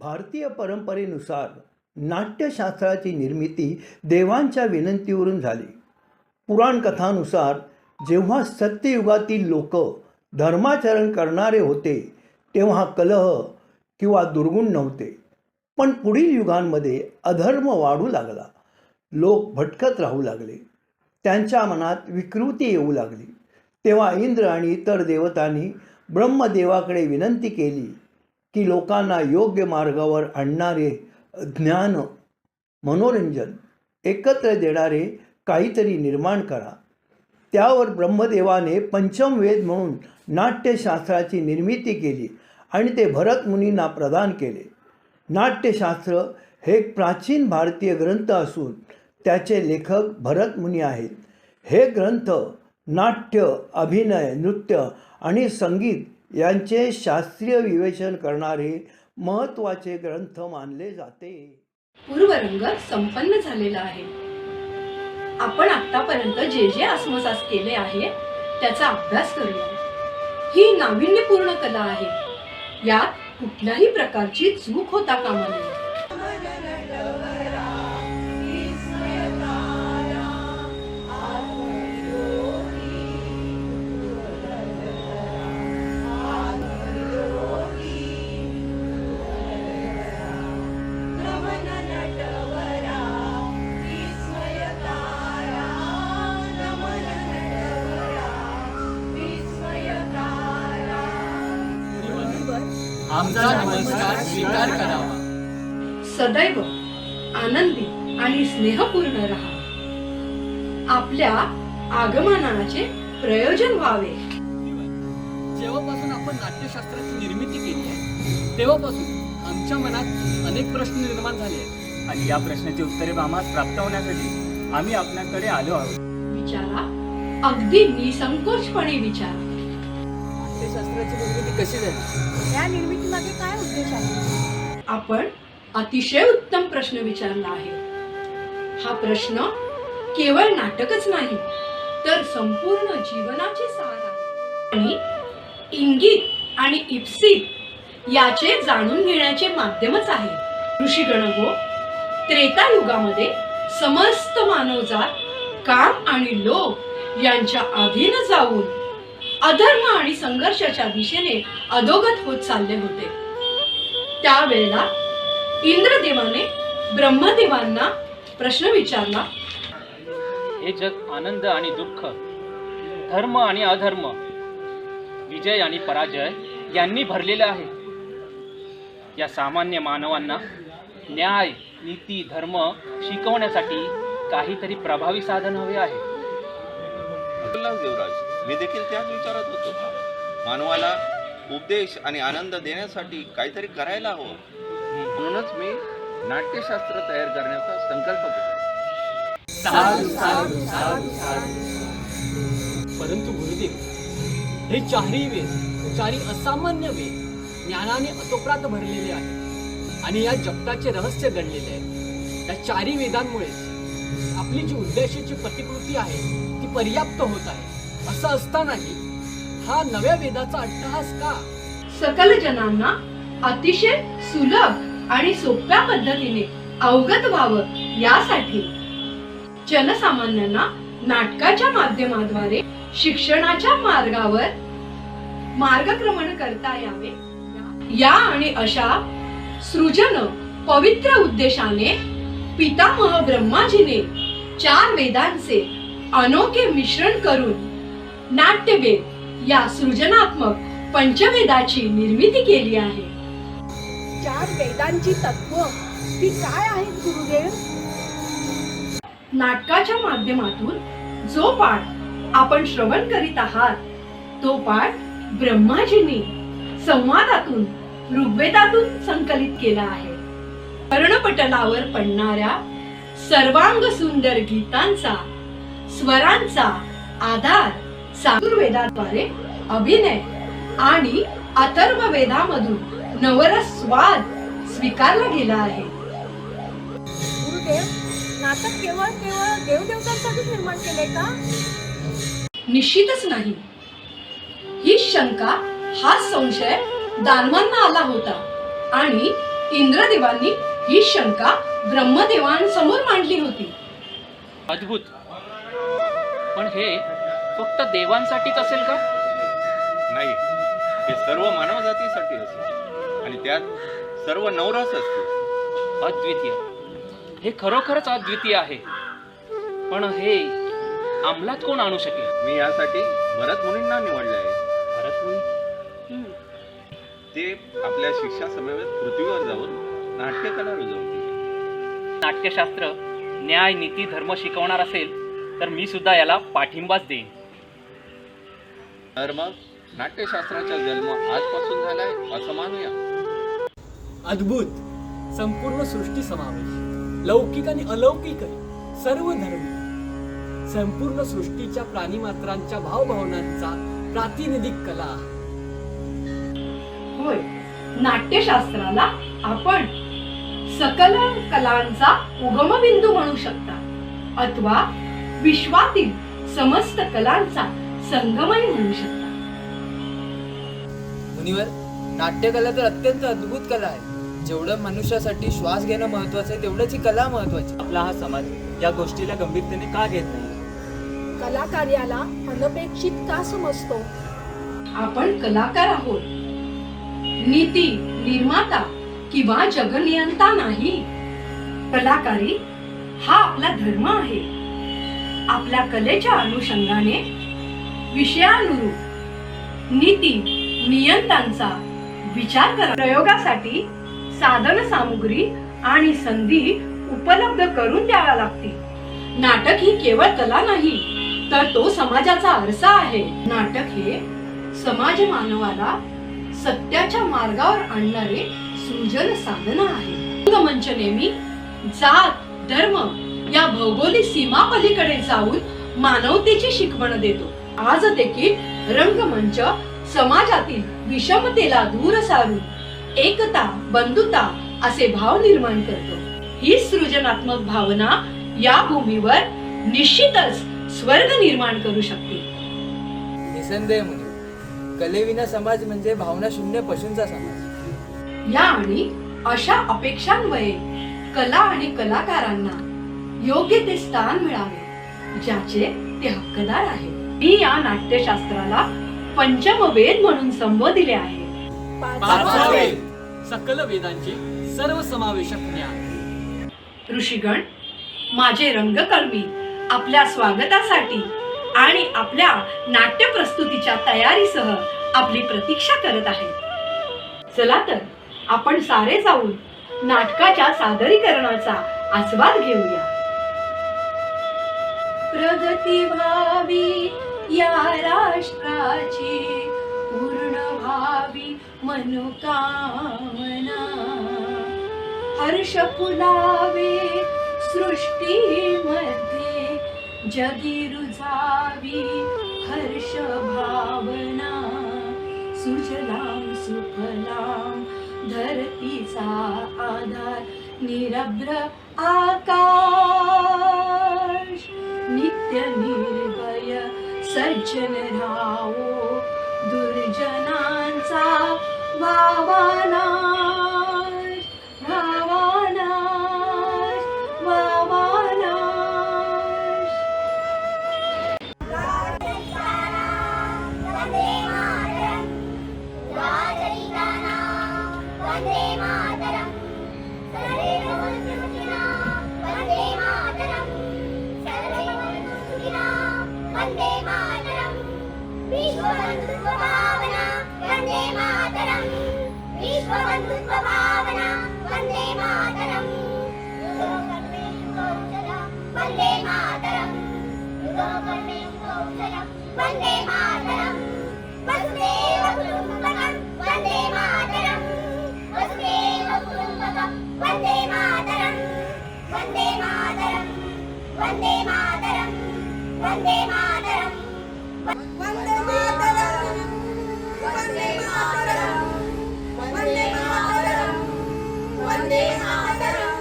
भारतीय परंपरेनुसार नाट्यशास्त्राची निर्मिती देवांच्या विनंतीवरून झाली. पुराणकथानुसार जेव्हा सत्ययुगातील लोक धर्माचरण करणारे होते तेव्हा कलह किंवा दुर्गुण नव्हते. पण पुढील युगांमध्ये अधर्म वाढू लागला. लोक भटकत राहू लागले. त्यांच्या मनात विकृती येऊ लागली. तेव्हा इंद्र आणि इतर देवतांनी ब्रह्मदेवाकडे विनंती केली की लोकांना योग्य मार्गावर आणणारे ज्ञान, मनोरंजन एकत्र देणारे काहीतरी निर्माण करा. त्यावर ब्रह्मदेवाने पंचम वेद म्हणून नाट्यशास्त्राची निर्मिती केली आणि ते भरत मुनींना प्रदान केले. नाट्यशास्त्र हे एक प्राचीन भारतीय ग्रंथ असून त्याचे लेखक भरत मुनी आहेत. हे ग्रंथ नाट्य, अभिनय, नृत्य आणि संगीत यांचे शास्त्रीय विवेचन करणारे महत्त्वाचे ग्रंथ मानले जाते. पूर्वरंग संपन्न झालेला आहे. आपण आतापर्यंत जे जे आत्मसात केले आहे त्याचा अभ्यास करूया. ही नाविन्यपूर्ण कला आहे. यात कुठल्याही प्रकारची चूक होता कामा नये. आमचा नमस्कार स्वीकार करावा. सदैव आनंदी आणि स्नेहपूर्ण राहा. आपल्या आगमनाचे प्रयोजन व्हावे. जेव्हापासून आपण नाट्यशास्त्राची निर्मिती केली आहे तेव्हापासून आमच्या मनात अनेक प्रश्न निर्माण झाले आहेत आणि या प्रश्नाची उत्तरे आम्हाला प्राप्त होण्यासाठी आम्ही आपल्याकडे आलो आहोत. विचारा, अगदी निसंकोचपणे विचारा. नाट्यशास्त्राची निर्मिती कशी झाली? या निर्मितीमागे काय उद्देश आहे? आपण अतिशय उत्तम प्रश्न विचारला आहे. हा प्रश्न केवळ नाटकच नाही तर संपूर्ण जीवनाचे सार आहे आणि इंगित आणि इप्सित याचे जाणून घेण्याचे माध्यमच आहे. ऋषीगणगो त्रेतायुगामध्ये समस्त मानवजात काम आणि लोभ यांच्या अधीन जाऊन अधर्म आणि संघर्षाच्या दिशेने अधोगत होत चालले होते. त्यावेळेला इंद्रदेवाने ब्रह्मदेवांना प्रश्न विचारला. हे जग आनंद आणि दुःख, धर्म आणि अधर्म, विजय आणि पराजय यांनी भरलेले आहे. या सामान्य मानवांना न्याय, नीती, धर्म शिकवण्यासाठी काहीतरी प्रभावी साधन हवे आहे. देवराज, मी देखील त्याच विचारात होतो. मानवाला उपदेश आणि आनंद देण्यासाठी काहीतरी करायला हवं. म्हणूनच मी नाट्यशास्त्र तयार करण्याचा संकल्प केला. परंतु गुरुदेव, हे चारही वेद, चारी असामान्य वेद ज्ञानाने अतोप्रात भरलेले आहे आणि या जगताचे रहस्य घडलेले आहे. या चारी वेदांमुळे आपली जी उद्देशाची प्रतिकृती आहे ती पर्याप्त होत आहे. असं असतानाही हा नव्या वेदाचा अट्टहास का? सकल जनांना अतिशय सुलभ आणि सोप्या पद्धतीने अवगत व्हावं यासाठी जनसामान्यांना नाटकाच्या माध्यमाद्वारे शिक्षणाच्या मार्गावर मार्गक्रमण करता यावे या आणि अशा सृजन पवित्र उद्देशाने पितामह ब्रह्माजीने चार वेदांचे अनोखे मिश्रण करून नाट्यवेद या सृजनात्मक पंचवेदाची निर्मिती केली आहे. चार वेदांची तत्व ती काय आहेत गुरुदेव? नाटकाच्या माध्यमातून जो पाठ आपण श्रवण करीत आहात तो पाठ ब्रह्माजींनी संवादातून, ऋग्वेदातून संकलित केला आहे. कर्णपटलावर पडणाऱ्या सर्वांग सुंदर गीतांचा, स्वरांचा आधार सातुर्वेदाद्वारे अभिनय आणि अथर्व वेदामधून नवरस स्वाद स्वीकारला गेला आहे. गुरुदेव, नाटक केवळ देवदेवतांसाठी निर्माण केले का? निश्चितच नाही. ही शंका, हा संशय दानवांना आला होता आणि इंद्रदेवांनी ही शंका ब्रह्मदेवांसमोर मांडली होती. अद्भुत. पण हे फक्त देवांसाठीच असेल का? नाही, हे सर्व मानवजातीसाठी असेल आणि त्यात सर्व नवरस असतील. अद्वितीय. हे खरोखरच अद्वितीय आहे. पण हे अंमलात कोण आणू शकेल? मी यासाठी भरत मुनींना निवडले आहे. भरत मुनी? ते आपल्या शिष्यासमवेत पृथ्वीवर जाऊन नाट्यकला रुजवतील. नाट्यशास्त्र न्याय, नीती, धर्म शिकवणार असेल तर मी सुद्धा याला पाठिंबाच देईन. तर मग नाट्यशास्त्राचा जन्म आजपासून झालाय असं मानूया. अद्भुत. संपूर्ण सृष्टी समावेश, लौकिक आणि अलौकिक सर्व धर्म, संपूर्ण सृष्टीच्या प्राणीमात्रांच्या भावभावनांचा प्रातिनिधिक कला. होय, नाट्यशास्त्राला आपण सकल कलांचा उगमबिंदू म्हणू शकता अथवा विश्वातील समस्त कलांचा संगमही म्हणू शकता. मुनिवर, नाट्यकला तर अत्यंत अद्भुत कला आहे. जेवढं मनुष्यासाठी श्वास घेणं महत्वाचं आहे तेवढंच ही कला महत्वाची. आपला हा समाज या गोष्टीला गंभीरतेने का घेत नाही? कलाकार्याला अनपेक्षित का समजतो? आपण कलाकार आहोत, नीती निर्माता किंवा जगनियंता नाही. कलाकारी हा आपला धर्म आहे. आपल्या कलेच्या अनुषंगाने विषयानुरूप नीती नियंत्यांचा विचार करा. प्रयोगासाठी साधन सामुग्री आणि संधी उपलब्ध करून द्याव्या लागतील. नाटक ही केवळ कला नाही, तर तो समाजाचा आरसा आहे. नाटक हे समाज मानवाला सत्याच्या मार्गावर आणणारे सृजन साधन आहे. रंगमंच नेहमी जात धर्म या भौगोलिक सीमा पलीकडे जाऊन मानवतेची शिकवण देतो. आज देखील रंगमंच समाजातील विषमतेला दूर सारून एकता बंधुता असे भाव निर्माण करतो. ही सृजनात्मक भावना या भूमीवर निश्चितच स्वर्ग निर्माण करू शकते. निसंदेह मुनिवर, कलेविना समाज म्हणजे भावना शून्य पशूंचा समाज. या आणि अशा अपेक्षांमुळे कला आणि कलाकारांना योग्य ते स्थान मिळावे ज्याचे ते हक्कदार आहेत. मी या नाट्यशास्त्राला पंचमवेद म्हणून संबोधिले आहे. पाचवा वेद, सकल वेदांचे सर्व समावेशक ज्ञान. ऋषीगण, माझे रंगकर्मी आपल्या स्वागतासाठी आणि आपल्या नाट्य प्रस्तुतीच्या तयारीसह आपली प्रतीक्षा करत आहेत. चला तर आपण सारे जाऊन नाटकाच्या सादरीकरणाचा आस्वाद घेऊया. प्रगती व्हावी या राष्ट्राची, पूर्ण व्हावी मनोकामना, हर्ष फुलावे सृष्टीमध्ये, जगी रुजावी हर्ष भावना, सुजलाम सुफलाम धरतीचा आधार, निरभ्र आकाश, नित्य निर्भय सज्जन राहो, दुर्जनांचा व्हावा नाश, व्हावा नाश, व्हावा नाश. Vande Mataram.